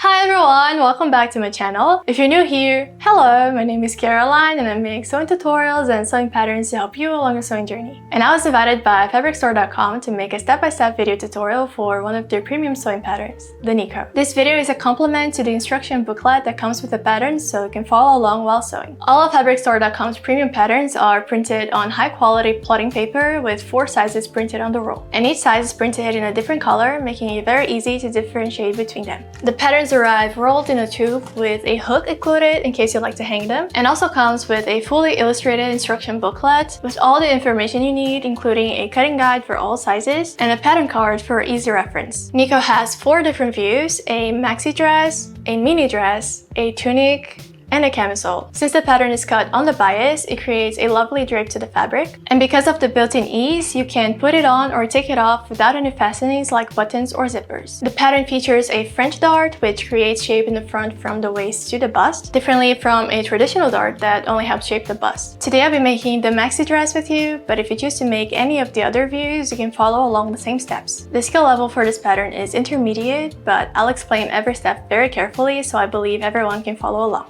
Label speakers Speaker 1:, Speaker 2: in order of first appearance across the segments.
Speaker 1: Hi everyone, welcome back to my channel. If you're new here, hello, my name is Caroline and I make sewing tutorials and sewing patterns to help you along your sewing journey. And I was invited by fabricstore.com to make a step-by-step video tutorial for one of their premium sewing patterns, the Nico. This video is a complement to the instruction booklet that comes with the pattern so you can follow along while sewing. All of fabricstore.com's premium patterns are printed on high-quality plotting paper with 4 sizes printed on the roll. And each size is printed in a different color, making it very easy to differentiate between them. The patterns arrive rolled in a tube with a hook included in case you like to hang them, and also comes with a fully illustrated instruction booklet with all the information you need, including a cutting guide for all sizes and a pattern card for easy reference. Nico has 4 different views: a maxi dress, a mini dress, a tunic, and a camisole. Since the pattern is cut on the bias, it creates a lovely drape to the fabric. And because of the built-in ease, you can put it on or take it off without any fastenings like buttons or zippers. The pattern features a French dart, which creates shape in the front from the waist to the bust, differently from a traditional dart that only helps shape the bust. Today I'll be making the maxi dress with you, but if you choose to make any of the other views, you can follow along the same steps. The skill level for this pattern is intermediate, but I'll explain every step very carefully so I believe everyone can follow along.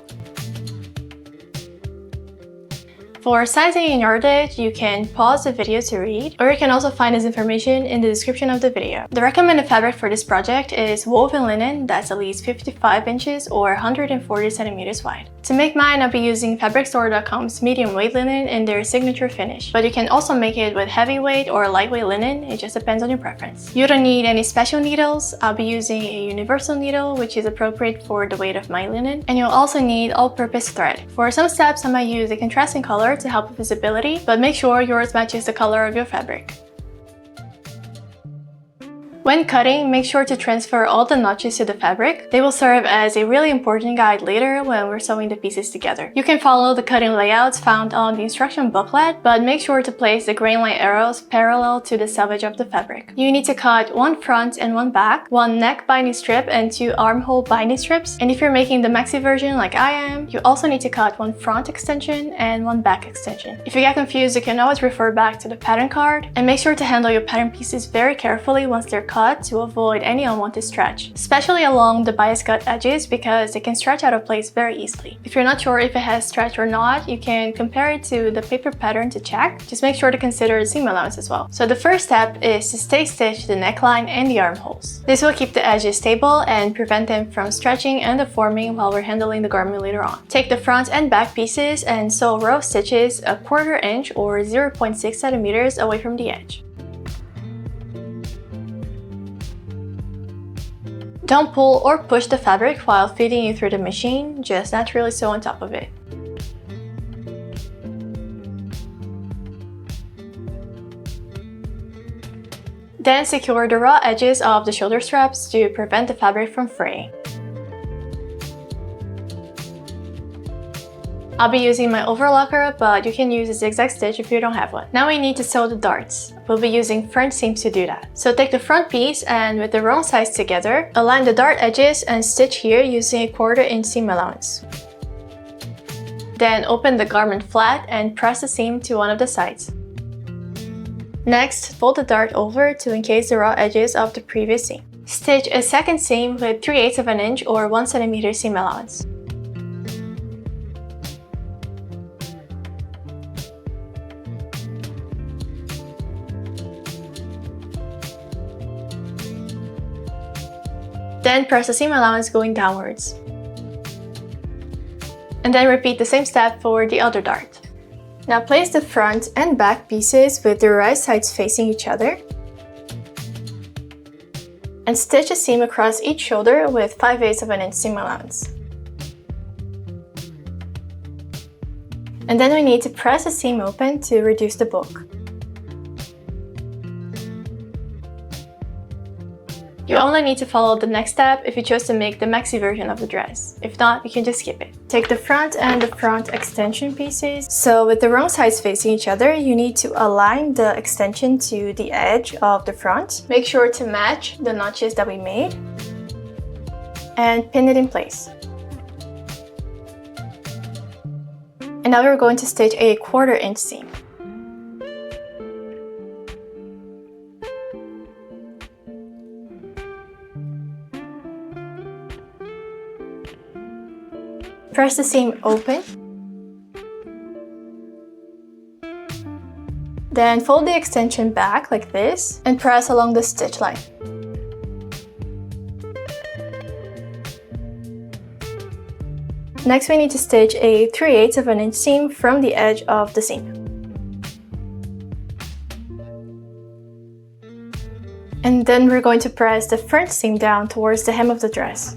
Speaker 1: For sizing and yardage, you can pause the video to read, or you can also find this information in the description of the video. The recommended fabric for this project is woven linen that's at least 55 inches or 140 centimeters wide. To make mine, I'll be using fabricstore.com's medium weight linen in their signature finish, but you can also make it with heavyweight or lightweight linen, it just depends on your preference. You don't need any special needles. I'll be using a universal needle, which is appropriate for the weight of my linen, and you'll also need all-purpose thread. For some steps, I might use a contrasting color to help with visibility, but make sure yours matches the color of your fabric. When cutting, make sure to transfer all the notches to the fabric. They will serve as a really important guide later when we're sewing the pieces together. You can follow the cutting layouts found on the instruction booklet, but make sure to place the grain line arrows parallel to the selvage of the fabric. You need to cut 1 front and 1 back, 1 neck binding strip and 2 armhole binding strips. And if you're making the maxi version like I am, you also need to cut 1 front extension and 1 back extension. If you get confused, you can always refer back to the pattern card, and make sure to handle your pattern pieces very carefully once they're cut to avoid any unwanted stretch, especially along the bias cut edges because they can stretch out of place very easily. If you're not sure if it has stretch or not, you can compare it to the paper pattern to check. Just make sure to consider the seam allowance as well. So the first step is to stay stitch the neckline and the armholes. This will keep the edges stable and prevent them from stretching and deforming while we're handling the garment later on. Take the front and back pieces and sew row of stitches 1/4 inch or 0.6 centimeters away from the edge. Don't pull or push the fabric while feeding it through the machine, just naturally sew on top of it. Then secure the raw edges of the shoulder straps to prevent the fabric from fraying. I'll be using my overlocker, but you can use a zigzag stitch if you don't have one. Now we need to sew the darts. We'll be using French seams to do that. So take the front piece and with the wrong sides together, align the dart edges and stitch here using a 1/4 inch seam allowance. Then open the garment flat and press the seam to one of the sides. Next, fold the dart over to encase the raw edges of the previous seam. Stitch a second seam with 3/8 of an inch or 1 centimeter seam allowance. Then press the seam allowance going downwards. And then repeat the same step for the other dart. Now place the front and back pieces with the right sides facing each other. And stitch a seam across each shoulder with 5/8 of an inch seam allowance. And then we need to press the seam open to reduce the bulk. You only need to follow the next step if you chose to make the maxi version of the dress. If not, you can just skip it. Take the front and the front extension pieces. So with the wrong sides facing each other, you need to align the extension to the edge of the front. Make sure to match the notches that we made and pin it in place. And now we're going to stitch a 1/4 inch seam. Press the seam open. Then fold the extension back like this and press along the stitch line. Next, we need to stitch a 3/8 of an inch seam from the edge of the seam. And then we're going to press the front seam down towards the hem of the dress.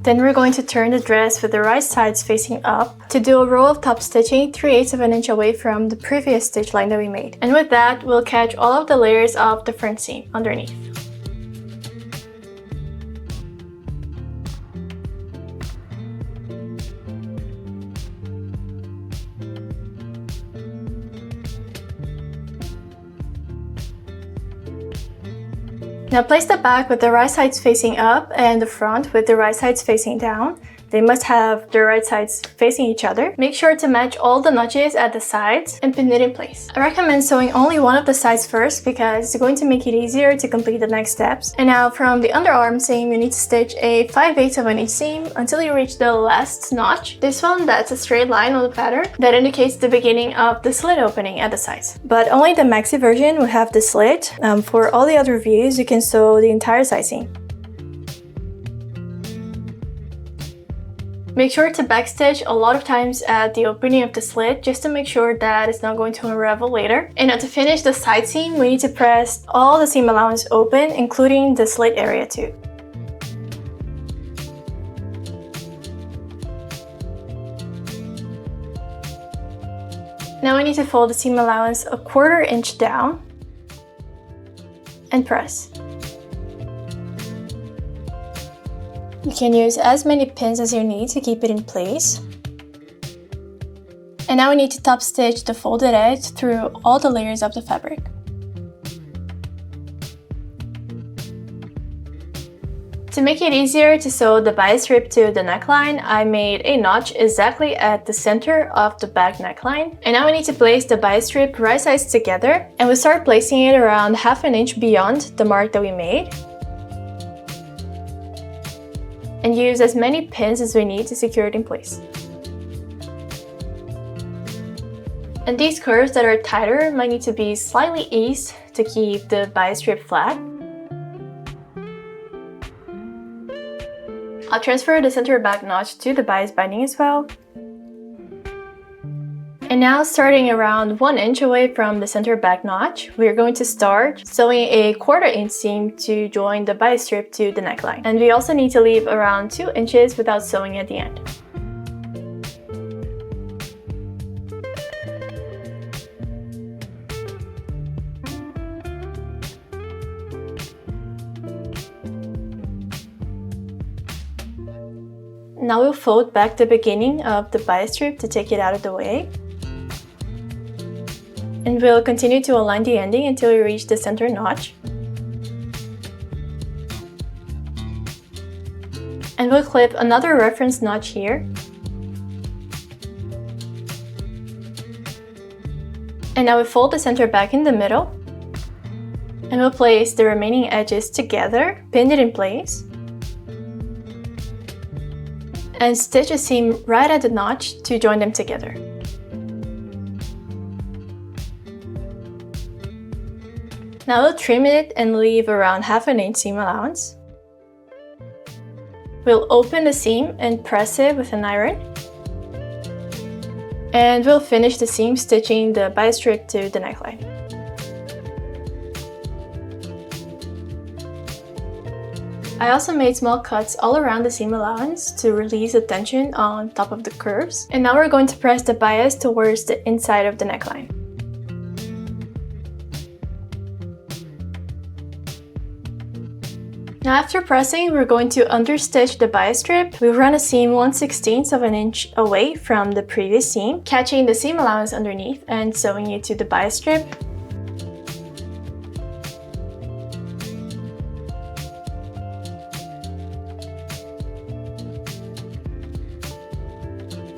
Speaker 1: Then we're going to turn the dress with the right sides facing up to do a row of top stitching 3/8 of an inch away from the previous stitch line that we made. And with that, we'll catch all of the layers of the front seam underneath. Now place the back with the right sides facing up and the front with the right sides facing down. They must have the right sides facing each other. Make sure to match all the notches at the sides and pin it in place. I recommend sewing only one of the sides first because it's going to make it easier to complete the next steps. And now from the underarm seam, you need to stitch a 5/8 of an inch seam until you reach the last notch. This one, that's a straight line on the pattern that indicates the beginning of the slit opening at the sides. But only the maxi version will have the slit. For all the other views, you can sew the entire side seam. Make sure to backstitch a lot of times at the opening of the slit just to make sure that it's not going to unravel later. And now to finish the side seam, we need to press all the seam allowance open, including the slit area too. Now we need to fold the seam allowance a 1/4 inch down and press. You can use as many pins as you need to keep it in place. And now we need to top stitch the folded edge through all the layers of the fabric. To make it easier to sew the bias strip to the neckline, I made a notch exactly at the center of the back neckline. And now we need to place the bias strip right sides together, and we'll start placing it around 1/2 inch beyond the mark that we made. And use as many pins as we need to secure it in place. And these curves that are tighter might need to be slightly eased to keep the bias strip flat. I'll transfer the center back notch to the bias binding as well. And now, starting around 1 inch away from the center back notch, we're going to start sewing a 1/4 inch seam to join the bias strip to the neckline. And we also need to leave around 2 inches without sewing at the end. Now we'll fold back the beginning of the bias strip to take it out of the way. And we'll continue to align the ending until we reach the center notch. And we'll clip another reference notch here. And now we fold the center back in the middle. And we'll place the remaining edges together, pin it in place. And stitch a seam right at the notch to join them together. Now we'll trim it and leave around 1/2 inch seam allowance. We'll open the seam and press it with an iron. And we'll finish the seam stitching the bias strip to the neckline. I also made small cuts all around the seam allowance to release the tension on top of the curves. And now we're going to press the bias towards the inside of the neckline. Now after pressing, we're going to understitch the bias strip. We'll run a seam 1/16 of an inch away from the previous seam, catching the seam allowance underneath and sewing it to the bias strip.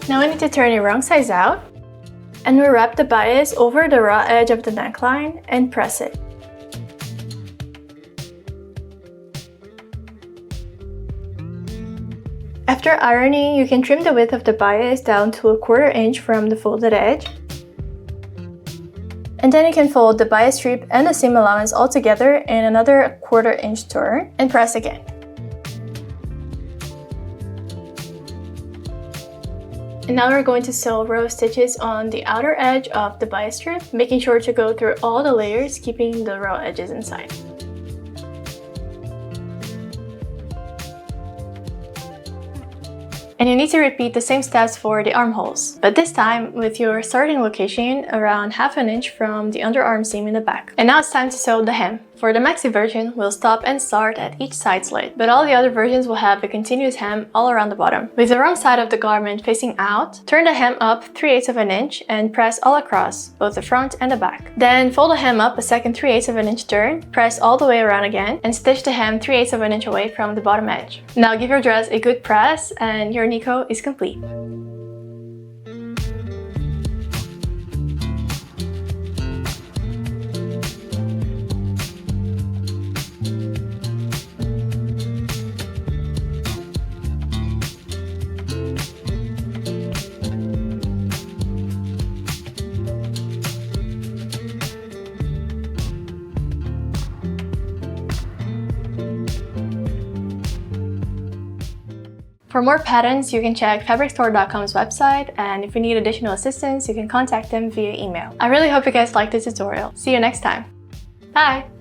Speaker 1: Now we need to turn it wrong sides out, and we wrap the bias over the raw edge of the neckline and press it. After ironing, you can trim the width of the bias down to 1/4 inch from the folded edge. And then you can fold the bias strip and the seam allowance all together in another 1/4 inch turn and press again. And now we're going to sew row stitches on the outer edge of the bias strip, making sure to go through all the layers, keeping the row edges inside. And you need to repeat the same steps for the armholes, but this time with your starting location around 1/2 inch from the underarm seam in the back. And now it's time to sew the hem. For the maxi version, we'll stop and start at each side slit, but all the other versions will have a continuous hem all around the bottom. With the wrong side of the garment facing out, turn the hem up 3/8 of an inch and press all across, both the front and the back. Then fold the hem up a second 3/8 of an inch turn, press all the way around again, and stitch the hem 3/8 of an inch away from the bottom edge. Now give your dress a good press and your Nico is complete. For more patterns, you can check fabricstore.com's website, and if you need additional assistance, you can contact them via email. I really hope you guys liked this tutorial. See you next time. Bye!